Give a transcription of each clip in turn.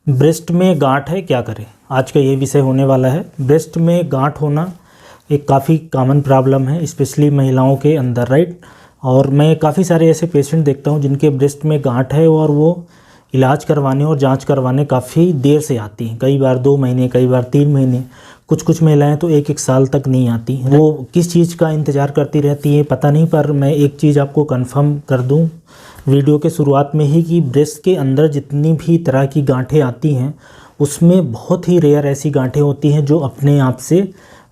Breast में गांठ है, क्या करें? आज का ये विषय होने वाला है। ब्रेस्ट में गांठ होना एक काफ़ी कॉमन प्रॉब्लम है, स्पेशली महिलाओं के अंदर, राइट। और मैं काफ़ी सारे ऐसे पेशेंट देखता हूँ जिनके ब्रेस्ट में गांठ है और वो इलाज करवाने और जांच करवाने काफ़ी देर से आती हैं। कई बार 2 महीने, कई बार 3 महीने, कुछ महिलाएं तो 1-1 साल तक नहीं आती। वो किस चीज़ का इंतज़ार करती रहती हैं पता नहीं, पर मैं एक चीज़ आपको कंफर्म कर दूं वीडियो के शुरुआत में ही कि ब्रेस्ट के अंदर जितनी भी तरह की गांठें आती हैं उसमें बहुत ही रेयर ऐसी गांठें होती हैं जो अपने आप से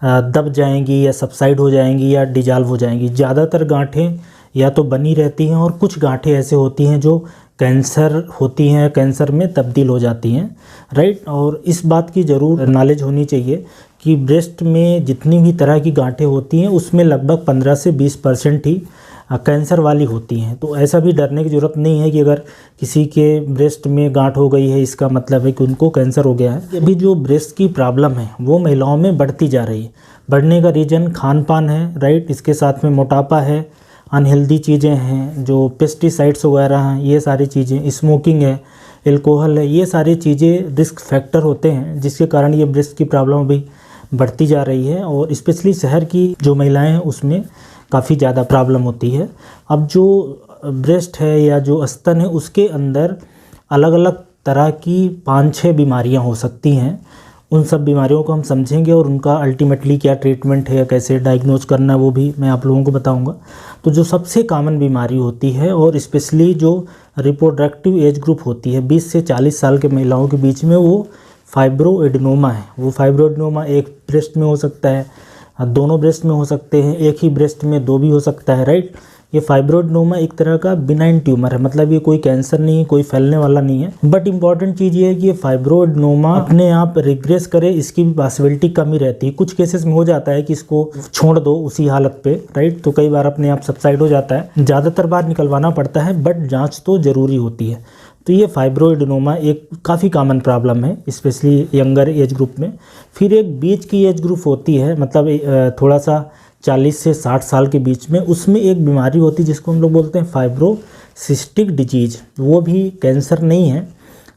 दब जाएंगी या सबसाइड हो जाएंगी या डिजॉल्व हो जाएंगी। ज़्यादातर गांठें या तो बनी रहती हैं और कुछ गांठें ऐसे होती हैं जो कैंसर होती हैं, कैंसर में तब्दील हो जाती हैं, राइट। और इस बात की ज़रूर नॉलेज होनी चाहिए कि ब्रेस्ट में जितनी भी तरह की गांठें होती हैं उसमें लगभग 15 से 20% ही कैंसर वाली होती हैं। तो ऐसा भी डरने की ज़रूरत नहीं है कि अगर किसी के ब्रेस्ट में गांठ हो गई है इसका मतलब है कि उनको कैंसर हो गया है। अभी जो ब्रेस्ट की प्रॉब्लम है वो महिलाओं में बढ़ती जा रही है। बढ़ने का रीज़न खान पान है, राइट। इसके साथ में मोटापा है, अनहेल्दी चीज़ें हैं, जो पेस्टिसाइड्स वगैरह हैं, ये सारी चीज़ें, स्मोकिंग है, एल्कोहल है, ये सारी चीज़ें रिस्क फैक्टर होते हैं जिसके कारण ये ब्रेस्ट की प्रॉब्लम अभी बढ़ती जा रही है। और स्पेशली शहर की जो महिलाएं हैं उसमें काफ़ी ज़्यादा प्रॉब्लम होती है। अब जो ब्रेस्ट है या जो स्तन है उसके अंदर अलग अलग तरह की 5-6 बीमारियां हो सकती हैं। उन सब बीमारियों को हम समझेंगे और उनका अल्टीमेटली क्या ट्रीटमेंट है या कैसे डायग्नोज करना है वो भी मैं आप लोगों को बताऊंगा। तो जो सबसे कॉमन बीमारी होती है और स्पेशली जो रिप्रोडक्टिव एज ग्रुप होती है 20 से 40 साल के महिलाओं के बीच में, वो फाइब्रोएडेनोमा है। वो फाइब्रोएडेनोमा एक ब्रेस्ट में हो सकता है, दोनों ब्रेस्ट में हो सकते हैं, एक ही ब्रेस्ट में 2 भी हो सकता है, राइट। ये फाइब्रोएडेनोमा एक तरह का बिनाइन ट्यूमर है, मतलब ये कोई कैंसर नहीं है, कोई फैलने वाला नहीं है। बट इंपॉर्टेंट चीज़ ये है कि ये फाइब्रोएडेनोमा अपने आप रिग्रेस करे, इसकी भी पॉसिबिलिटी कम ही रहती है। कुछ केसेस में हो जाता है कि इसको छोड़ दो उसी हालत पे, राइट, तो कई बार अपने आप सबसाइड हो जाता है। ज़्यादातर बार निकलवाना पड़ता है बट जाँच तो ज़रूरी होती है। तो ये फाइब्रोएडेनोमा एक काफ़ी कॉमन प्रॉब्लम है, स्पेशली यंगर एज ग्रुप में। फिर एक बीच की एज ग्रुप होती है, मतलब थोड़ा सा 40 से 60 साल के बीच में, उसमें एक बीमारी होती है जिसको हम लोग बोलते हैं फाइब्रोसिस्टिक डिजीज। वो भी कैंसर नहीं है,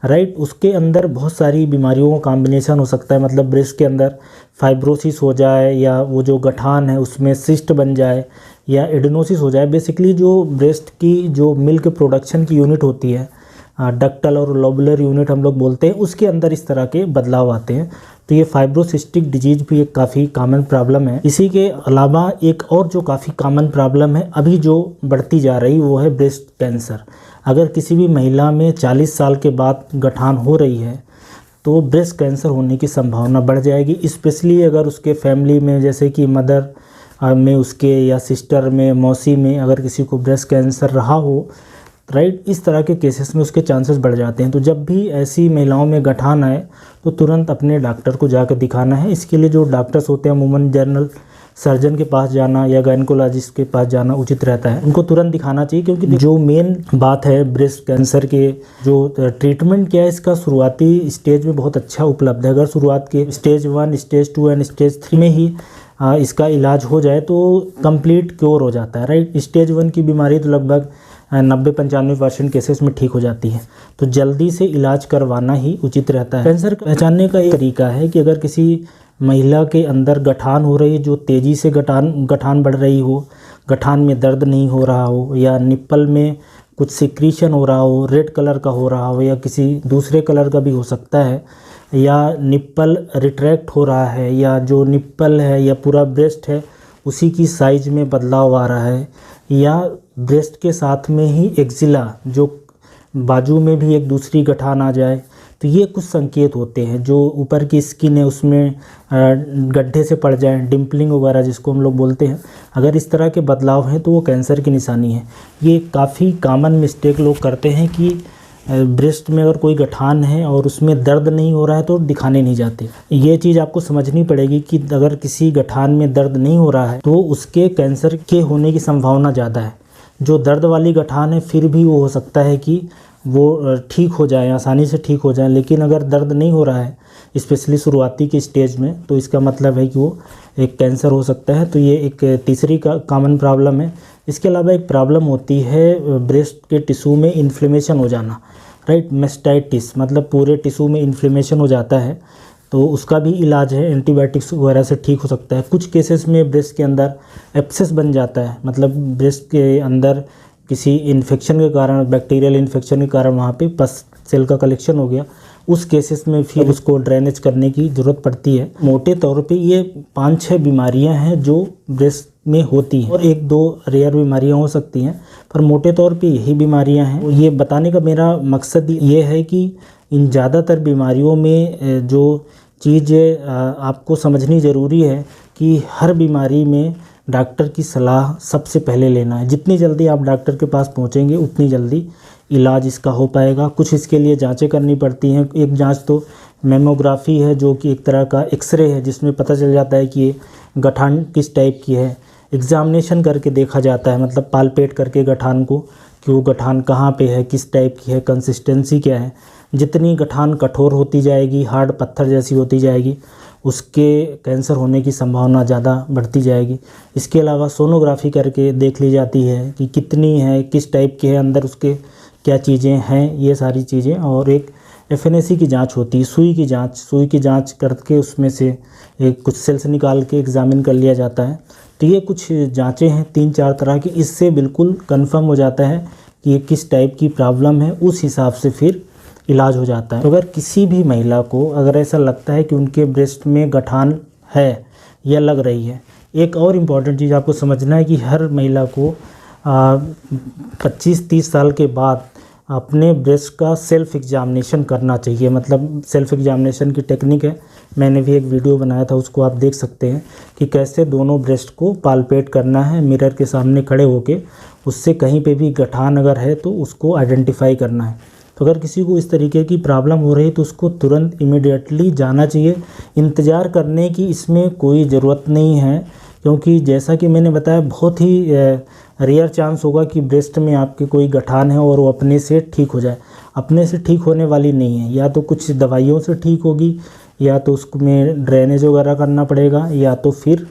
राइट। उसके अंदर बहुत सारी बीमारियों का कॉम्बिनेशन हो सकता है, मतलब ब्रेस्ट के अंदर फाइब्रोसिस हो जाए या वो जो गठान है उसमें सिस्ट बन जाए या एडेनोसिस हो जाए। बेसिकली जो ब्रेस्ट की जो मिल्क प्रोडक्शन की यूनिट होती है, डक्टल और लोबुलर यूनिट हम लोग बोलते हैं, उसके अंदर इस तरह के बदलाव आते हैं। तो ये फाइब्रोसिस्टिक डिजीज भी एक काफ़ी कॉमन प्रॉब्लम है। इसी के अलावा एक और जो काफ़ी कॉमन प्रॉब्लम है अभी जो बढ़ती जा रही वो है ब्रेस्ट कैंसर। अगर किसी भी महिला में 40 साल के बाद गठान हो रही है तो ब्रेस्ट कैंसर होने की संभावना बढ़ जाएगी, स्पेशली अगर उसके फैमिली में, जैसे कि मदर में उसके या सिस्टर में, मौसी में अगर किसी को ब्रेस्ट कैंसर रहा हो, राइट। इस तरह के केसेस में उसके चांसेस बढ़ जाते हैं। तो जब भी ऐसी महिलाओं में गठान आए तो तुरंत अपने डॉक्टर को जाकर दिखाना है। इसके लिए जो डॉक्टर्स होते हैं अमूमन जनरल सर्जन के पास जाना या गायनेकोलॉजिस्ट के पास जाना उचित रहता है। उनको तुरंत दिखाना चाहिए, क्योंकि जो मेन बात है ब्रेस्ट कैंसर के जो ट्रीटमेंट क्या है, इसका शुरुआती स्टेज में बहुत अच्छा उपलब्ध है। अगर शुरुआत के स्टेज 1, स्टेज 2 एंड स्टेज 3 में ही इसका इलाज हो जाए तो कंप्लीट क्योर हो जाता है, राइट। स्टेज 1 की बीमारी तो लगभग 90-95% केसेस में ठीक हो जाती है। तो जल्दी से इलाज करवाना ही उचित रहता है। कैंसर पहचानने का एक तरीका है कि अगर किसी महिला के अंदर गठान हो रही है, जो तेज़ी से गठान बढ़ रही हो, गठान में दर्द नहीं हो रहा हो, या निप्पल में कुछ सिक्रीशन हो रहा हो, रेड कलर का हो रहा हो या किसी दूसरे कलर का भी हो सकता है, या निप्पल रिट्रैक्ट हो रहा है, या जो निप्पल है या पूरा ब्रेस्ट है उसी की साइज में बदलाव आ रहा है, या ब्रेस्ट के साथ में ही एक्जिला, जो बाजू में भी एक दूसरी गठान आ जाए, तो ये कुछ संकेत होते हैं। जो ऊपर की स्किन है उसमें गड्ढे से पड़ जाए, डिम्पलिंग वगैरह जिसको हम लोग बोलते हैं, अगर इस तरह के बदलाव हैं तो वो कैंसर की निशानी है। ये काफ़ी कॉमन मिस्टेक लोग करते हैं कि ब्रेस्ट में अगर कोई गठान है और उसमें दर्द नहीं हो रहा है तो दिखाने नहीं जाते। ये चीज़ आपको समझनी पड़ेगी कि अगर किसी गठान में दर्द नहीं हो रहा है तो उसके कैंसर के होने की संभावना ज़्यादा है। जो दर्द वाली गठान है फिर भी वो हो सकता है कि वो ठीक हो जाए, आसानी से ठीक हो जाए, लेकिन अगर दर्द नहीं हो रहा है स्पेशली शुरुआती के स्टेज में तो इसका मतलब है कि वो एक कैंसर हो सकता है। तो ये एक तीसरी कॉमन प्रॉब्लम है। इसके अलावा एक प्रॉब्लम होती है ब्रेस्ट के टिश्यू में इन्फ्लेमेशन हो जाना। राइट। मेस्टाइटिस मतलब पूरे टिश्यू में इन्फ्लेमेशन हो जाता है, तो उसका भी इलाज है, एंटीबायोटिक्स वगैरह से ठीक हो सकता है। कुछ केसेस में ब्रेस्ट के अंदर एब्सेस बन जाता है, मतलब ब्रेस्ट के अंदर किसी इन्फेक्शन के कारण, बैक्टीरियल इन्फेक्शन के कारण वहाँ पे पस सेल का कलेक्शन हो गया, उस केसेस में फिर उसको ड्रेनेज करने की ज़रूरत पड़ती है। मोटे तौर पे ये 5-6 बीमारियां हैं जो ब्रेस्ट में होती हैं, और 1-2 रेयर बीमारियां हो सकती हैं, पर मोटे तौर पे यही बीमारियां हैं। ये बताने का मेरा मकसद ये है कि इन ज़्यादातर बीमारियों में जो चीज़ आपको समझनी ज़रूरी है कि हर बीमारी में डॉक्टर की सलाह सबसे पहले लेना है। जितनी जल्दी आप डॉक्टर के पास पहुंचेंगे उतनी जल्दी इलाज इसका हो पाएगा। कुछ इसके लिए जांचें करनी पड़ती हैं। एक जांच तो मेमोग्राफी है, जो कि एक तरह का एक्सरे है, जिसमें पता चल जाता है कि ये गठान किस टाइप की है। एग्जामिनेशन करके देखा जाता है, मतलब पालपेट करके गठान को, कि वो गठान कहाँ पे है, किस टाइप की है, कंसिस्टेंसी क्या है। जितनी गठान कठोर होती जाएगी, हार्ड पत्थर जैसी होती जाएगी, उसके कैंसर होने की संभावना ज़्यादा बढ़ती जाएगी। इसके अलावा सोनोग्राफी करके देख ली जाती है कि कितनी है, किस टाइप की है, अंदर उसके क्या चीज़ें हैं, ये सारी चीज़ें। और एक FNAC की जांच होती है, सुई की जांच करके उसमें से कुछ सेल्स निकाल के एग्जामिन कर लिया जाता है। तो ये कुछ जांचें हैं 3-4 तरह की। इससे बिल्कुल कंफर्म हो जाता है कि ये किस टाइप की प्रॉब्लम है, उस हिसाब से फिर इलाज हो जाता है। तो अगर किसी भी महिला को अगर ऐसा लगता है कि उनके ब्रेस्ट में गठान है या लग रही है, एक और इम्पॉर्टेंट चीज़ आपको समझना है कि हर महिला को 25-30 साल के बाद अपने ब्रेस्ट का सेल्फ एग्जामिनेशन करना चाहिए। मतलब सेल्फ एग्जामिनेशन की टेक्निक है, मैंने भी एक वीडियो बनाया था, उसको आप देख सकते हैं कि कैसे दोनों ब्रेस्ट को पालपेट करना है मिरर के सामने खड़े होके। उससे कहीं पे भी गठान अगर है तो उसको आइडेंटिफाई करना है। तो अगर किसी को इस तरीके की प्रॉब्लम हो रही है तो उसको तुरंत इमीडिएटली जाना चाहिए। इंतज़ार करने की इसमें कोई ज़रूरत नहीं है, क्योंकि जैसा कि मैंने बताया बहुत ही रेयर चांस होगा कि ब्रेस्ट में आपके कोई गठान है और वो अपने से ठीक हो जाए। अपने से ठीक होने वाली नहीं है, या तो कुछ दवाइयों से ठीक होगी, या तो उसमें ड्रेनेज वगैरह करना पड़ेगा, या तो फिर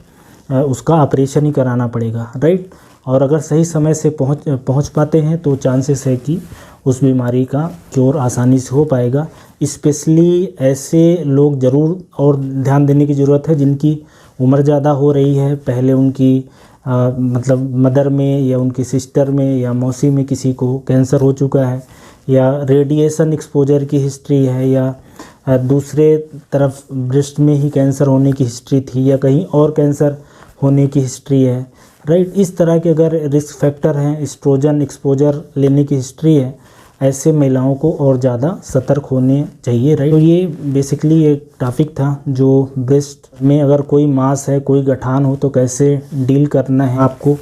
उसका ऑपरेशन ही कराना पड़ेगा, राइट। और अगर सही समय से पहुंच पाते हैं तो चांसेस है कि उस बीमारी का क्योर आसानी से हो पाएगा। स्पेशली ऐसे लोग ज़रूर और ध्यान देने की ज़रूरत है जिनकी उम्र ज़्यादा हो रही है, पहले उनकी मतलब मदर में या उनकी सिस्टर में या मौसी में किसी को कैंसर हो चुका है, या रेडिएशन एक्सपोजर की हिस्ट्री है, या दूसरे तरफ ब्रेस्ट में ही कैंसर होने की हिस्ट्री थी, या कहीं और कैंसर होने की हिस्ट्री है, राइट। इस तरह के अगर रिस्क फैक्टर हैं, एस्ट्रोजन एक्सपोजर लेने की हिस्ट्री है, ऐसे महिलाओं को और ज़्यादा सतर्क होने चाहिए, राइट। तो ये बेसिकली एक टॉपिक था जो ब्रेस्ट में अगर कोई मास है, कोई गठान हो तो कैसे डील करना है, आपको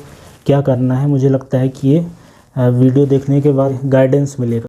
क्या करना है। मुझे लगता है कि ये वीडियो देखने के बाद गाइडेंस मिलेगा।